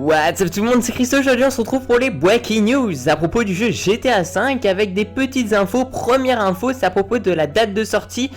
What's up tout le monde, c'est Christo. Aujourd'hui on se retrouve pour les Breaking News à propos du jeu GTA V avec des petites infos. Première info, c'est à propos de la date de sortie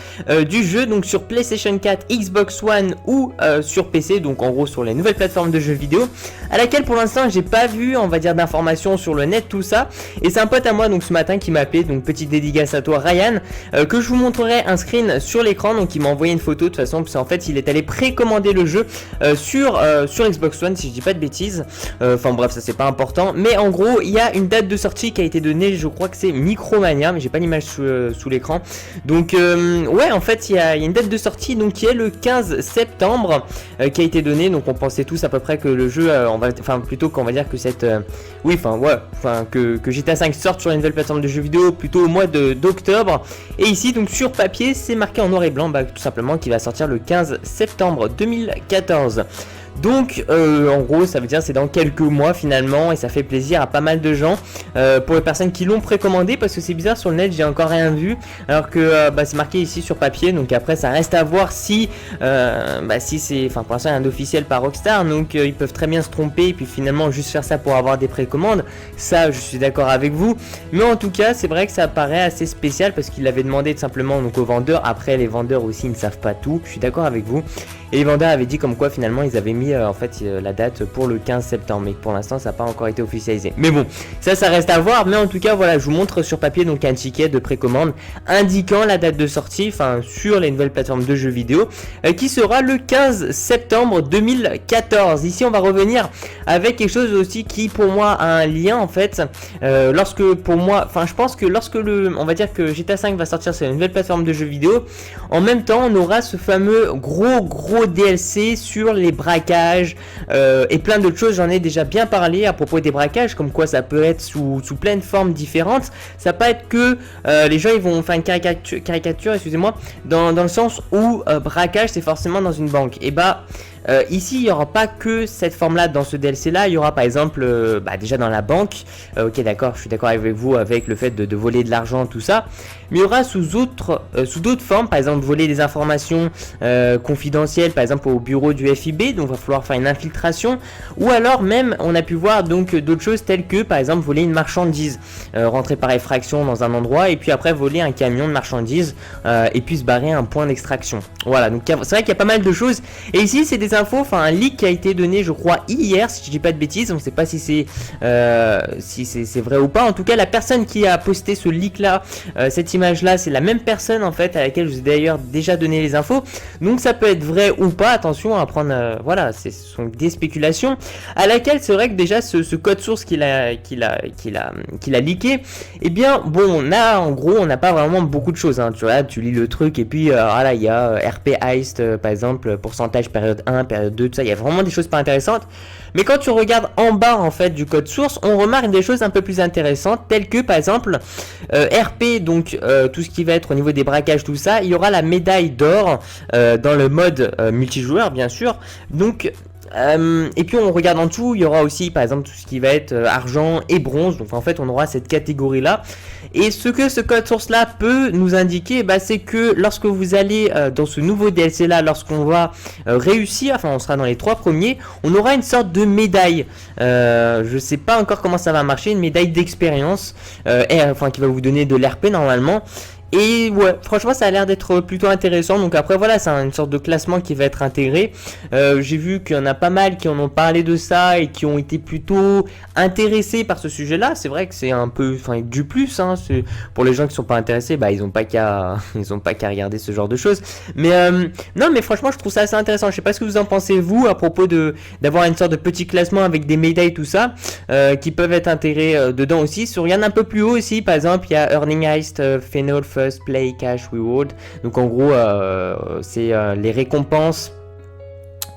du jeu, donc sur PlayStation 4, Xbox One ou sur PC, donc en gros sur les nouvelles plateformes de jeux vidéo, à laquelle pour l'instant j'ai pas vu, on va dire, d'informations sur le net, tout ça. Et c'est un pote à moi donc ce matin qui m'a appelé, donc petite dédicace à toi Ryan, que je vous montrerai un screen sur l'écran. Donc il m'a envoyé une photo de toute façon, parce qu'en fait il est allé précommander le jeu sur Xbox One, si je dis pas de bêtises. Enfin bref, ça c'est pas important, mais en gros il y a une date de sortie qui a été donnée, je crois que c'est Micromania, mais j'ai pas l'image sous l'écran. Donc ouais, en fait il y a une date de sortie donc qui est le 15 septembre qui a été donnée. Donc on pensait tous à peu près que le jeu plutôt qu'on va dire que cette que GTA 5 sorte sur une nouvelle plateforme de jeux vidéo plutôt au mois d'octobre. Et ici donc sur papier c'est marqué en noir et blanc, tout simplement, qui va sortir le 15 septembre 2014. Donc en gros ça veut dire c'est dans quelques mois finalement, et ça fait plaisir à pas mal de gens, pour les personnes qui l'ont précommandé, parce que c'est bizarre, sur le net j'ai encore rien vu, alors que c'est marqué ici sur papier. Donc après ça reste à voir si c'est, pour l'instant rien d'officiel par Rockstar, donc ils peuvent très bien se tromper et puis finalement juste faire ça pour avoir des précommandes. Ça je suis d'accord avec vous, mais en tout cas c'est vrai que ça paraît assez spécial parce qu'il avait demandé tout simplement donc aux vendeurs. Après les vendeurs aussi ils ne savent pas tout, je suis d'accord avec vous, et les vendeurs avaient dit comme quoi finalement ils avaient mis la date pour le 15 septembre, mais pour l'instant ça n'a pas encore été officialisé. Mais bon, ça reste à voir. Mais en tout cas voilà, je vous montre sur papier donc un ticket de précommande indiquant la date de sortie, sur les nouvelles plateformes de jeux vidéo, qui sera le 15 septembre 2014. Ici on va revenir avec quelque chose aussi qui pour moi a un lien en fait, je pense que lorsque on va dire que GTA 5 va sortir sur une nouvelle plateforme de jeux vidéo, en même temps on aura ce fameux gros DLC sur les braquages et plein d'autres choses. J'en ai déjà bien parlé à propos des braquages, comme quoi ça peut être sous plein de formes différentes. Ça peut être que les gens ils vont faire une caricature, excusez-moi, dans le sens où braquage c'est forcément dans une banque. Et ici il n'y aura pas que cette forme là dans ce DLC là. Il y aura par exemple déjà dans la banque, ok d'accord, je suis d'accord avec vous avec le fait de voler de l'argent, tout ça, mais il y aura sous d'autres formes, par exemple voler des informations confidentielles, par exemple au bureau du FIB, donc il va falloir faire une infiltration, ou alors même on a pu voir donc d'autres choses telles que par exemple voler une marchandise, rentrer par effraction dans un endroit et puis après voler un camion de marchandises et puis se barrer à un point d'extraction. Voilà, donc c'est vrai qu'il y a pas mal de choses. Et ici c'est des infos, un leak qui a été donné je crois hier, si je dis pas de bêtises. On ne sait pas si c'est vrai ou pas. En tout cas la personne qui a posté ce leak là, cette image là, c'est la même personne en fait à laquelle je vous ai d'ailleurs déjà donné les infos. Donc ça peut être vrai ou pas, attention à prendre, ce sont des spéculations, à laquelle c'est vrai que déjà ce code source qu'il a leaké, et bien bon, on n'a pas vraiment beaucoup de choses, tu vois, tu lis le truc et puis il y a RP Heist par exemple, pourcentage période 1, période 2, tout ça, il y a vraiment des choses pas intéressantes. Mais quand tu regardes en bas en fait du code source, on remarque des choses un peu plus intéressantes, telles que par exemple RP, donc tout ce qui va être au niveau des braquages, tout ça, il y aura la médaille d'or dans le mode multijoueur bien sûr. Donc et puis on regarde en dessous, il y aura aussi par exemple tout ce qui va être argent et bronze. Donc en fait on aura cette catégorie là. Et ce que ce code source là peut nous indiquer, c'est que lorsque vous allez dans ce nouveau DLC là, lorsqu'on va réussir, on sera dans les 3 premiers, on aura une sorte de médaille, je sais pas encore comment ça va marcher, une médaille d'expérience qui va vous donner de l'RP normalement. Et ouais, franchement ça a l'air d'être plutôt intéressant. Donc après voilà, c'est une sorte de classement qui va être intégré. J'ai vu qu'il y en a pas mal qui en ont parlé de ça et qui ont été plutôt intéressés par ce sujet là. C'est vrai que c'est un peu du plus, pour les gens qui sont pas intéressés, ils ont pas qu'à regarder ce genre de choses. Mais non, mais franchement je trouve ça assez intéressant. Je sais pas ce que vous en pensez vous à propos d'avoir une sorte de petit classement avec des médailles, tout ça, qui peuvent être intégrés dedans aussi. Si on regarde un peu plus haut aussi, par exemple il y a Earning Heist, Final First Play Cash Reward. Donc en gros c'est les récompenses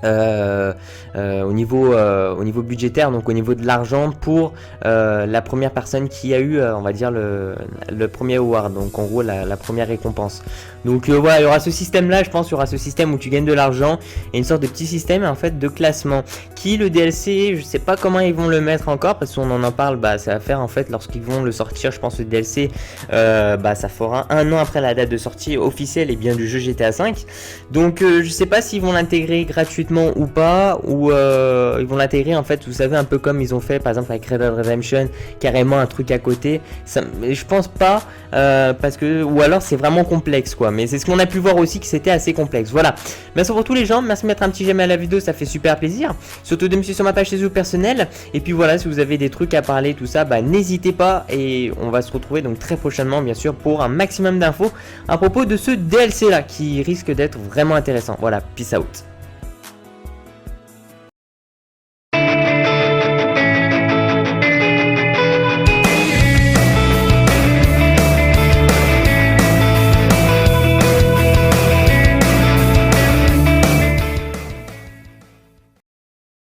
au niveau budgétaire, donc au niveau de l'argent pour la première personne qui a eu on va dire le premier award, donc en gros la première récompense. Donc voilà, il y aura ce système là, je pense, il y aura ce système où tu gagnes de l'argent et une sorte de petit système en fait de classement qui, le DLC, je sais pas comment ils vont le mettre encore parce qu'on en parle, ça va faire en fait lorsqu'ils vont le sortir, je pense le DLC ça fera 1 an après la date de sortie officielle et bien du jeu GTA 5. Donc je sais pas s'ils vont l'intégrer gratuitement gratuitement ou pas, ou ils vont l'intégrer en fait, vous savez, un peu comme ils ont fait par exemple avec Red Dead Redemption, carrément un truc à côté. Ça, je pense pas, parce que, ou alors c'est vraiment complexe quoi, mais c'est ce qu'on a pu voir aussi, que c'était assez complexe. Voilà, merci pour tous les gens, merci de mettre un petit j'aime à la vidéo, ça fait super plaisir, surtout de me suivre sur ma page Facebook personnelle, et puis voilà, si vous avez des trucs à parler, tout ça, bah n'hésitez pas, et on va se retrouver donc très prochainement bien sûr pour un maximum d'infos à propos de ce DLC là qui risque d'être vraiment intéressant. Voilà, peace out.